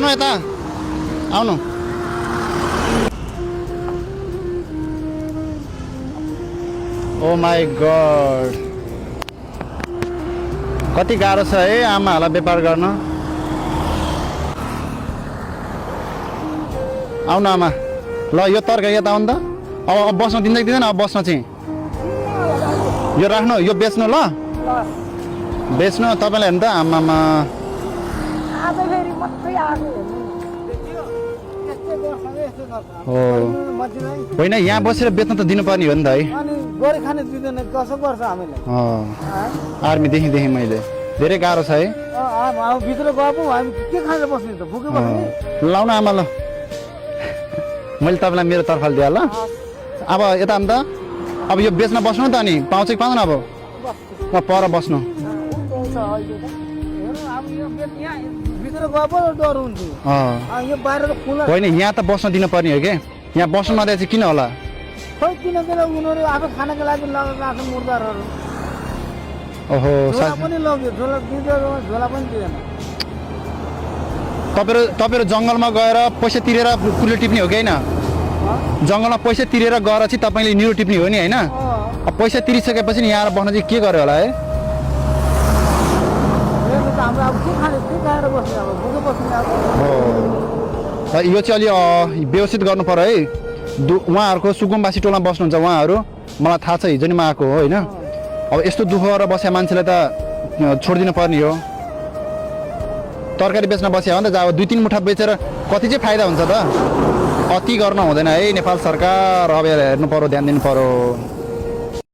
आउनु यता आउनु ओ माई गॉड कति गाह्रो छ है आमाहरूलाई व्यापार गर्न आउनु आमा ल यो तरकारी यता आउनु त अब बस्न दिन्छ कि दिँदैन अब बस्न चाहिँ यो राख्नु यो बेच्नु ल बेच्नु तपाईँलाई हेर्नु त आमामा हो होइन यहाँ बसेर बेच्न त दिनुपर्ने हो नि त है आर्मीदेखि देखेँ मैले धेरै गाह्रो छ है लाउनु आमा ल मैले तपाईँलाई मेरो तर्फाल दिएँ ल अब यता अन्त अब यो बेच्न बस्नु त अनि पाउँछ कि पाउँदैन अब म पर बस्नु होइन यहाँ त बस्न दिनुपर्ने हो कि यहाँ बस्नु नदिए चाहिँ किन होला ओहो तपाईँहरू जङ्गलमा गएर पैसा तिरेर कुलो टिप्ने हो कि होइन जङ्गलमा पैसा तिरेर गएर चाहिँ तपाईँले निरो टिप्ने हो नि होइन अब पैसा तिरिसकेपछि नि यहाँ बस्न चाहिँ के गर्यो होला है यो चाहिँ अलि व्यवस्थित गर्नु पर्यो है उहाँहरूको सुकुम्बासी टोलमा बस्नुहुन्छ उहाँहरू मलाई थाहा छ हिजो नि म आएको हो होइन अब यस्तो दुःख गरेर बसेका मान्छेलाई त छोडिदिनु पर्ने हो तरकारी बेच्न बस्यो भने त अब 2-3 मुठा बेचेर कति चाहिँ फाइदा हुन्छ त अति गर्न हुँदैन है नेपाल सरकार अब हेर्नु पर्यो ध्यान दिनु पर्यो